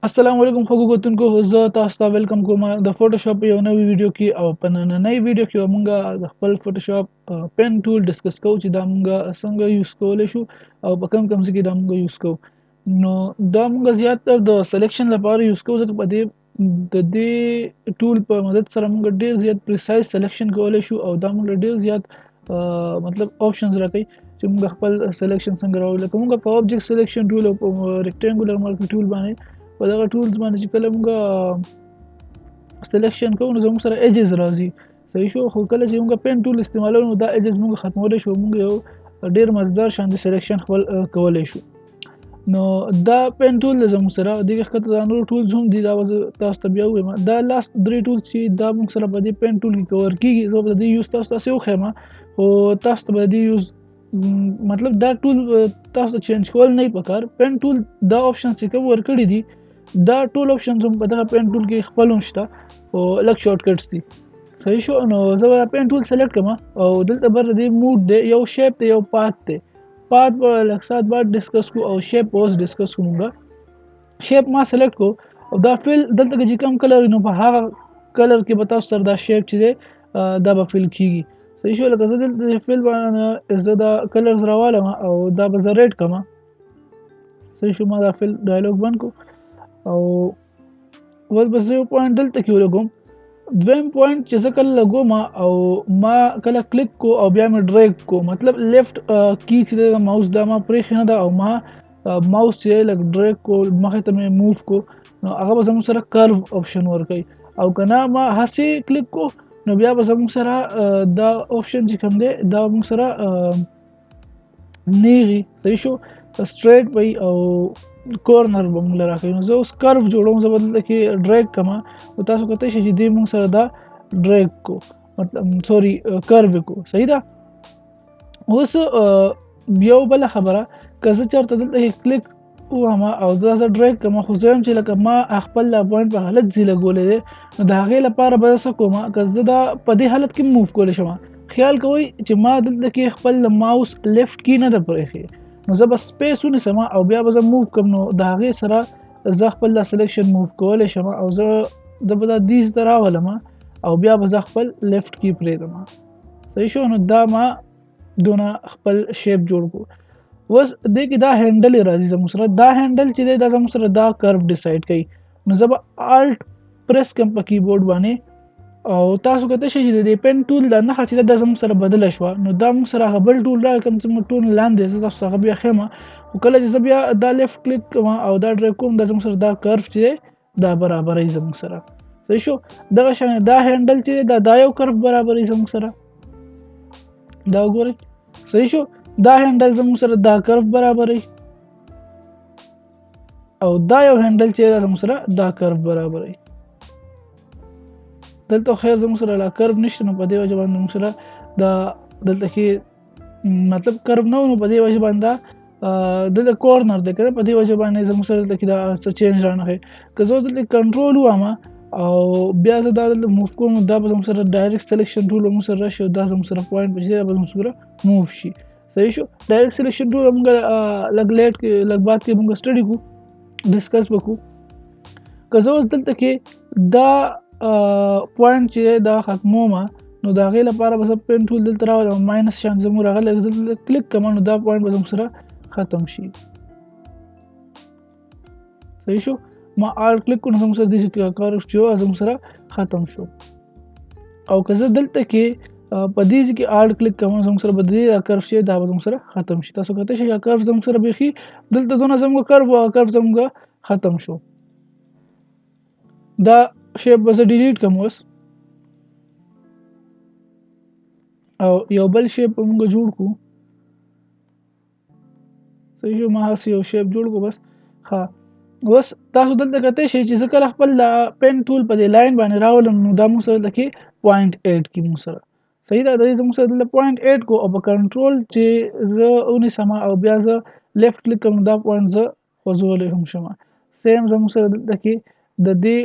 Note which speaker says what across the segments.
Speaker 1: السلام علیکم خوږو کتونکو زه تاسو ته ویلکم کوم د فوټوشاپ یو نوی ویډیو کې او په نننۍ ویډیو کې مونږ د خپل فوټوشاپ پن ټول ډسکس کوو چې دا مونږ څنګه یوز کولی شو او په کوم ځای کې دا مونږ یوز کوو نو دا مونږ زیاتره د سلیکشن لپاره یوز کوو ځکه په دې ټول په مدد سره مونږ ډیر زیات پریسایز سلیکشن کولی شو او دا مونږ ډیر زیات مطلب آپشنز راکوي چې مونږ خپل سلیکشن څنګه راوړو لکه مونږ په آبجیکټ سلیکشن ټول او په ریکټانګولر مارکر ټول باندې په دغه ټولز باندې چې کله مونږ سلیکشن کوو نو زموږ سره ایجز راځي صحیح شو خو کله چې مونږ پین ټول استعمالوو نو دا ایجز مونږ ختمولی شو مونږ یو ډیر مزدار شان سلیکشن خپل کولی شو نو دا پین ټول زموږ سره دغه ښکته دا نور ټولز هم دي دا تاسو ته بیا ووایم دا لاست درې ټولز چې دا مونږ سره په دې پین ټول کې کور کیږي زه به د دې یوز تاسو ته وښیم خو تاسو ته به د دې یوز مطلب دا ټول تاسو ته چینج کول نه پکار پین ټول دا آپشن چې کوم ورکړي دي دا ټول آپشنز هم په دغه پین ټول کې خپل هم شته او لږ شارټ کټس دي صحیح شو نو زه به پین ټول سلیکټ کړم او دلته بر دې موډ دی یو شیپ دی یو پات دی پات به لږ سات بعد ډسکس کو او شیپ اوس ډسکس کوم شیپ ما سلیکټ کو او دا فیل دلته چې کم کلر نو په هغه کلر کې به تاسو سره دا شیپ چې دی دا به فیل کیږي صحیح شو لکه زه دلته فیل باندې زه دا کلرز راوالم او دا به زه ریډ کړم صحیح شو ما دا فیل ډایلوګ بند کو او اوس به زه یو پوینټ دلته کې ولګوم دویم پوینټ چې زه کله لګوم او ما کله کلیک کو او بیا مې ډریګ کو مطلب لیفت کی چې د ماوس دا ما پرېښې نه ده او ما ماوس چې لږ ډریګ کو مخې ته مې موو کو نو هغه به زموږ سره کرو آپشن ورکوي او که نه ما هسې کلیک کو نو بیا به زموږ سره دا آپشن چې کوم دی دا موږ سره نیغي صحیح شو سټریټ وي او کورنر به موږ له راکوي نو زه اوس کرو جوړوم زه به دلته کې ډریګ کړم او تاسو کتلی شئ چې دې موږ سره دا ډریګ کو مطلب سوري کرو کو صحیح ده اوس یو بله خبره که زه چېرته دلته کې کلیک وهم او زه ډریګ کړم خو زه یم چې لکه ما خپل دا پوینټ په غلط ځای لګولی دی نو د هغې لپاره به زه څه کوم که زه دا په دې حالت کې موو کولی شم خیال کوئ چې ما دلته کې خپل ماوس لیفټ کی نه ده پرېښې نو زه به سپیس ونیسم او بیا به زه موو کړم نو د هغې سره زه خپل دا سلیکشن موو کولی شم او زه به دا دیز ته راولم او بیا به زه خپل لیفټ کی پرېږدم صحیح شو نو دا ما دونه خپل شیپ جوړ کو اوس دې کې دا هینډل راځي زموږ سره دا هینډل چې دی دا زموږ سره دا کرو ډیسایډ کوي نو زه به الټ پریس کړم په کیبورډ باندې او تاسو کتلی شئ چې د دې پین ټول دا نښه چې دا زموږ سره بدله شوه نو دا موږ سره هغه بل ټول راغی کوم چې موږ ټول لاندې زه تاسو هغه بیا ښیم خو کله چې زه بیا دا لیفټ کلیک کوم او دا ډریګ کوم دا زموږ سره دا کرو چې دی دا برابروي زموږ سره صحیح شو دغه شان دا هینډل چې دی دا یو کرو برابروي زموږ سره دا وګورئ صحیح شو دا هینډل زموږ سره دا کرو برابروي او دا یو هینډل چې دا زموږ سره دا کرو برابروي دلته خیر زموږ سره لا کرو نشته نو په دې وجه باندې موږ سره دا دلته کې مطلب کرو نه نو په دې وجه باندې دلته کورنر دی که په دې وجه باندې زموږ سره دلته کې دا څه چینج رانغی که زه دلته کنټرول ووهم او بیا زه دا دلته موو کوم دا به زموږ سره ډایرکټ سلیکشن ټول به موږ سره راشي او دا زموږ سره پوینټ به چې دا به زموږ سره موو شي صحیح شو ډایرکټ سلیکشن ټول موږ لږ لیټ کې لږ بعد کې موږ سټډي کوو ډسکس به کوو که زه اوس دلته کې دا پوینټ چې دا ختموم نو د هغې لپاره به زه پین ټول دلته راولم ماینس شان زموږ راغلی دلته کلیک کوم نو دا پوینټ به زموږ سره ختم شي صحیح شو ما آل کلیک کړو نو زموږ سره داسې کار چې زموږ سره ختم شو او که زه دلته کې په دې کې آل کلیک کوم زموږ سره به دې کرو چې دا به زموږ سره ختم شي تاسو کتلی شئ کرو زموږ سره بیخي دلته دونه زموږ کرو زموږ ختم شو دا شیپ به زه ډیلیټ کوم اوس او یو بل شیپ به موږ جوړ کړو صحیح شو ما هسې یو شیپ جوړ کړو بس ښه اوس تاسو دلته کتلی شئ چې زه کله خپل پین ټول په دې لاین باندې راولم نو دا موږ سره دلته کې پوینټ ایډ کړي موږ سره صحیح ده د دې زموږ سره دلته پوینټ ایډ کو او په کنټرول چې زه ونیسم او بیا زه لیفټ کلیک کوم دا پوینټ زه خوځولی هم شم سیم زموږ سره دلته کې د دې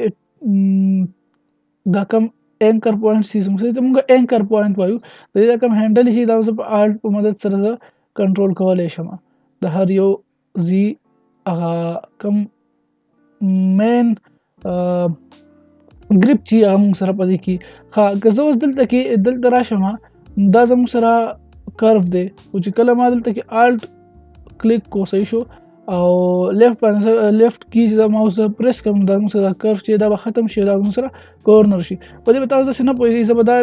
Speaker 1: دا کم اینکر پوینټ سي زموږ سره موږ اینکر پوینټ وایو د دې دا کم هینډل شي دا زه په آلټ په مدد سره زه کنټرول کولی شم د هر یو زی هغه کم مین ګریپ چې هغه موږ سره په دې کې ښه که زه اوس دلته راشم دا زموږ سره کرف دی خو چې کله ما دلته کې الټ کلیک کو صحیح شو او لیفت باندې لیفت کی چې دا ماوس پریس کوم دا موږ سره کرف چې دا به ختم شي دا موږ سره کورنر شي په دې به تاسو داسې نه پوهېږئ زه به دا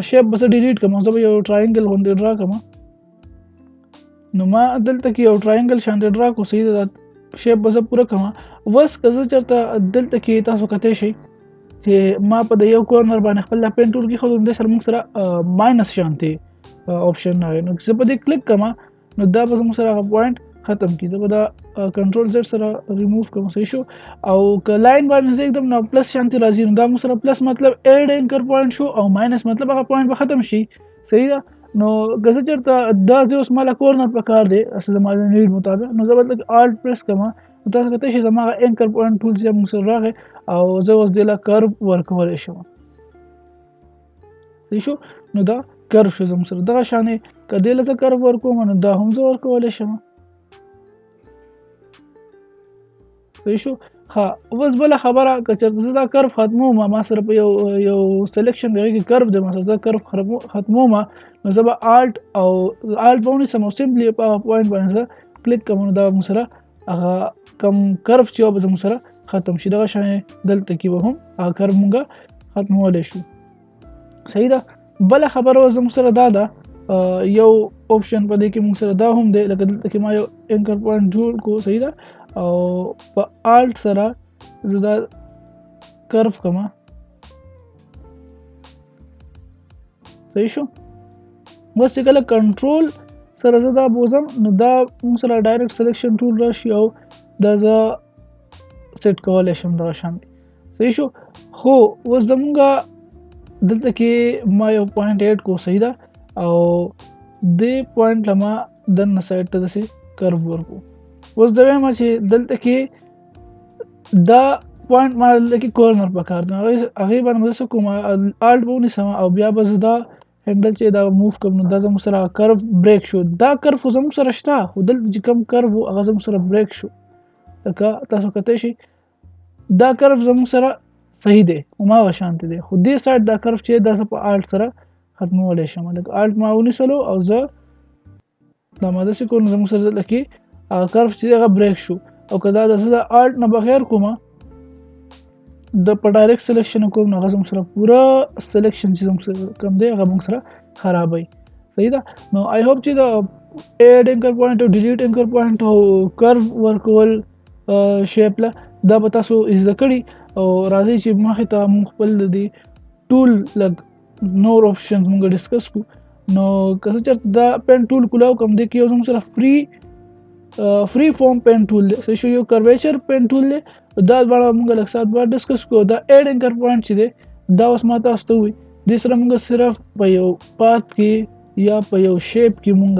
Speaker 1: شیپ به زه ډیلیټ کړم زه به یو ټرایینګل غوندې ډرا کړم نو ما دلته کې یو ټرایینګل شانتې ډرا کو صحیح ده شیپ به زه پوره کړم اوس که زه چېرته دلته کې تاسو کتی شئ چې ما په د یو کورنر باندې خپل دا پین ټول کېښود همدې سره موږ سره ماینس شانتې آپشن راغی نو زه په دې کلیک کړم نو دا به زموږ سره هغه پوینټ ختم کړي زه به دا کنټرول زیډ سره ریموو کوم صحیح شو او که لاین باندې زه एकदम نو پلس شانتې راځي نو دا موږ سره پلس مطلب ایډ اینکر پوینټ شو او ماینس مطلب هغه پوینټ به ختم شي صحیح ده نو که زه چېرته دا ځای اوس ماله کورنر په کار دی زما د نیډ مطابق نو زه به دلته الټ پریس کړم تاسو کتی شئ زما هغه اینکر پوینټ ټول چې موږ سره راغی او زه اوس دې له کرو ورکولی شم صحیح شو نو دا کرو شو زموږ سره دغه شانې که دې له زه کرو ورکوم نو دا هم زه ورکولی شم صحیح شو ها اوس بله خبره که چېرته زه دا کرو ختموم ما سره په یو سلیکشن دی هغې کې کرو دی مثلا زه کرو ختموم نو زه به الټ به ونیسم او سمپلي په هغه پوینټ باندې زه کلیک کوم نو دا موږ سره هغه کم کرف چې به زموږ سره ختم شي دغه شان دلته کې به هم هغه کرف مونږ ختمولی شو صحیح ده بله خبره اوس زموږ سره دا ده یو آپشن په دې کې موږ سره دا هم دی لکه دلته کې ما یو اینکر پوینټ جوړ کو صحیح ده او په الټ سره زه دا کرف کما صحیح شو بس چې کله کنټرول سره زه دا بوزم نو دا موږ سره ډایرکټ سلیکشن ټول راشي او دا زه سیټ کولی شم دغه شان صحیح شو خو اوس زمونږ دلته کې ما یو پوینټ ایډ کو صحیح ده او دې پوینټ له ما دننه سایډ ته داسې کرو ورکو اوس د وایم چې دلته کې دا پوینټ ما دلته کې کورنر په کار دی هغې باندې به زه څه کوم الټ به ونیسم او بیا به زه دا هینډل چې دا موف کوم نو دا زموږ سره کرف بریک شو دا کرف خو زموږ سره شته خو دلته چې کوم کرف و هغه زموږ سره بریک شو لکه تاسو کتی شئ دا کرف زموږ سره صحیح دی هماغه شانتې دی خو دې سایډ دا کرف چې دا زه په الټ سره ختمولی شم لکه الټ ما ونیسلو او زه دا ما داسې کړو نو زموږ سره دلته کې هغه کرف چې دی هغه بریک شو او که دا زه د الټ نه بغیر کوم د په ډایرکټ سلیکشن کوم نو هغه زموږ سره پوره سلیکشن چې زموږ سره کوم دی هغه موږ سره خرابوي صحیح ده نو آی هوپ چې د ایډ اینکر پوینټ او ډیلیټ اینکر پوینټ او کرو ورکول شیپ له دا به تاسو زده کړي او راځئ چې مخې ته موږ خپل د دې ټول لږ نور آپشنز موږ ډسکس کړو نو که څه چېرته دا پین ټول کولاو کوم دی کې یو زموږ سره فری فارم پین ټول دی صحیح شو یو کرویچر پین ټول دی دا دواړه موږ لږ ساعت بعد ډسکس کړو دا ایډ اینکر پوینټ چې دی دا اوس ما تاسو ته ووایي دې سره موږ صرف په یو پات کې یا په یو شیپ کې موږ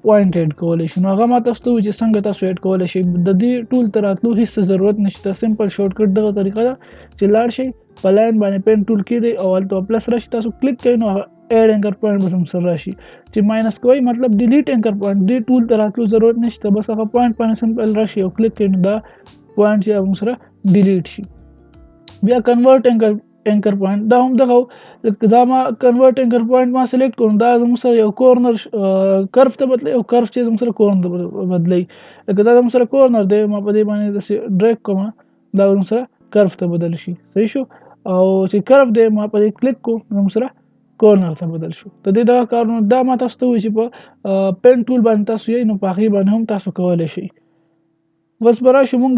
Speaker 1: پوینټ ایډ کولی شو نو هغه ما تاسو ته ووایي چې څنګه تاسو ایډ کولی شئ د دې ټول ته راتلو هېڅ ضرورت نشته سمپل شارټکټ دغه طریقه ده چې لاړ شئ په لاین باندې پین ټول کېږدئ او هلته پلس راشي تاسو کلیک کوئ نو هغه ایډ اینکر پوینټ به هم سره راشي چې ماینس کوئ مطلب ډیلیټ اینکر پوینټ دې ټول ته راتلو ضرورت نشته بس هغه پوینټ باندې سمپل راشي او کلیک کوئ نو دا پوینټ چې هغه سره ډیلیټ شي بیا کنورټ اینکر پوینټ دا هم دغه دا ما کنورټ اینکر پوینټ ما سلیکټ کړم دا زموږ سره یو کورنر کرف ته بدلوي او کرف چې زموږ سره کورنر ته بدلوي لکه دا زموږ سره کورنر دی ما په دې باندې داسې ډریګ کوم دا زموږ سره کرف ته بدل شي صحیح شو او چې کرف دی ما په دې کلیک کو زموږ سره کورنر ته بدل شو ته دې دغه کارونه دا ما تاسو ته وایي چې په پین ټول باندې تاسو یې نو په هغې باندې هم تاسو کولی شئ بس به راشو مونږ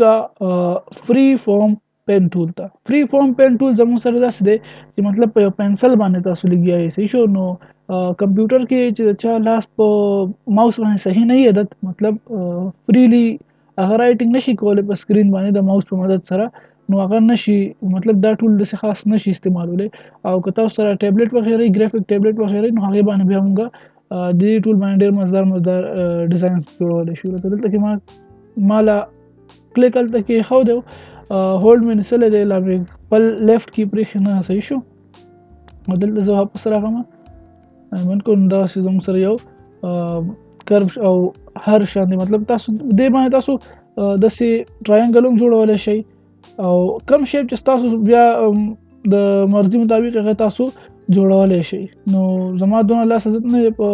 Speaker 1: فری فارم پین ټول ته فری فارم پین ټول زموږ سره داسې دی چې مطلب په یو پنسل باندې تاسو لګیا یې صحیح شو نو کمپیوټر کې چې چا لاس په ماوس باندې صحیح نه عادت مطلب فریلی هغه رایټینګ نشي کولی په سکرین باندې د ماوس په مدد سره نو هغه نشي مطلب دا ټول داسې خاص نشي استعمالولی او که تاسو سره ټیبلیټ وغیره ګرافیک ټیبلیټ وغیره نو هغې باندې بیا مونږ د دې ټول باندې ډېر مزدار ډیزاینز جوړولی شو لکه دلته کې ما لا کلیک هلته کې ایښودی و هولډ مې نیسلی دی لا مې خپل لیفټ کې پرېښې نه صحیح شو او دلته زه واپس راغلم من کو نو داسې زموږ سره یو کرب او هر شان دی مطلب تاسو دې باندې تاسو داسې ټرایانګل هم جوړولی شئ او کم شیپ چې تاسو بیا د مرضي مطابق هغه تاسو جوړولی شئ. نو زما دونه لاس عزت نه دی په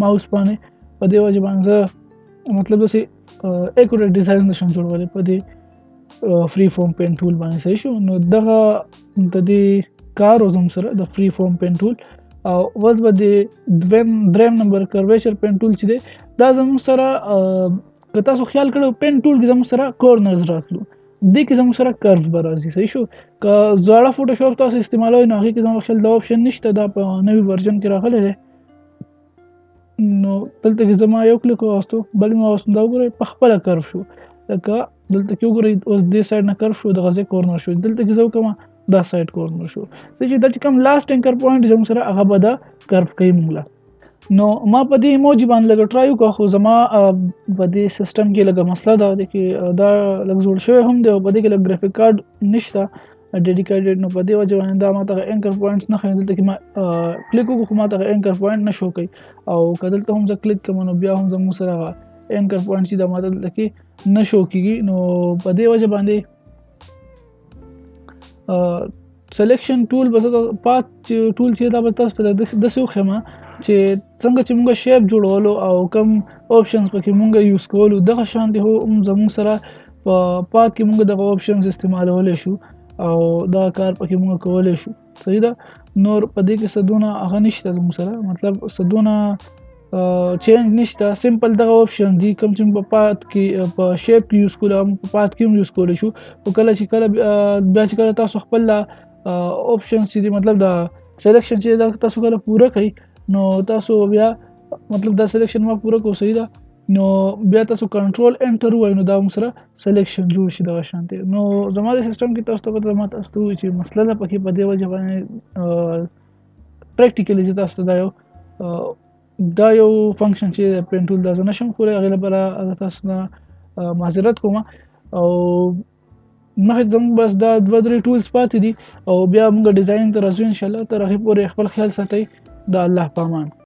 Speaker 1: ماوس باندې، په دې وجې باندې زه مطلب داسې اکوریټ ډیزاین نشم جوړولی په دې فری فارم پین ټول باندې. صحیح شو. نو دغه د دې کار زم سره د فری فارم پین ټول او اوس به د دریم نمبر کرویچر پین ټول چې دی دا زموږ سره که تاسو خیال کړو پین ټول کې زموږ سره کورنرز راتلو، دې کې زموږ سره کرف به راځي. صحیح شو. که زاړه فوټوشاپ تاسو استعمالوئ نو هغې کې زما خیال دا آپشن نشته، دا په نوي ورژن کې راغلی دی. نو دلته کې زما یو کلیک واغستو، بل مې واغستو، دا وګورئ په خپله کرف شو. لکه دلته کې وګورئ اوس دې سایډ نه کرف شو، دغه ځای کورنر شو. دلته کې زه وکړم دا سایډ کورنر شو. چې دا چې کوم لاست انکر پوینټ زموږ سره هغه به دا کرف کوي موږ له. نو ما په دې ایموجي باندې لږ ټرای وکړه، خو زما په دې سیسټم کې لږه مسله دا ده چې دا لږ زوړ شوی هم دی او په دې کې لږ ګرافیک کارډ نشته ډیډیکیټډ. نو په دې وجه باندې دا ماته انکر پوینټس نه ښیي. دلته کې ما کلیک وکړو خو ماته انکر پوینټ نه شو کوي، او که دلته هم زه کلیک کوم نو بیا هم زموږ سره هغه انکر پوینټ چې دا ماته دلته کې نه شو کېږي. نو په دې وجه باندې سلیکشن ټول به زه پات ټول چې دا به تاسو ته داسې وښیم چې څنګه چې موږ شیپ جوړولو او کوم آپشنز پکې موږ یوز کولو دغه شانتې هم زموږ سره په پات کې موږ دغه آپشنز استعمالولی شو او دا کار پکې موږ کولی شو. صحیح ده. نور په دې کې څه دونه هغه نشته زموږ سره، مطلب څه دونه چینج نشته. سمپل دغه آپشن دي کوم چې په پات کې په شیپ کې یوز کولو هم په پات کې هم یوز کولی شو. خو کله چې بیا چې کله تاسو خپل آپشنز چې دي مطلب د سلیکشن چې دا تاسو کله پوره کوئ نو تاسو بیا مطلب دا سلیکشن ما پوره کو. صحیح ده. نو بیا تاسو کنټرول انټر ووایئ نو دا هم سره سلیکشن جوړ شي دغه شانتې. نو زما د سیسټم کې تاسو ته پته ما تاسو ته ووایي چې مسله ده پکې په دې وجه باندې پریکټیکلی چې تاسو ته دا یو فنکشن چې پین ټول دا زه نشم کولی، هغې لپاره تاسو نه معذرت کوم. او مخکې زموږ بس دا 2-3 ټولز پاتې دي او بیا موږ ډیزاین ته راځو انشاءالله. تر هغې پورې خپل خیال ساتئ. د الله په امان.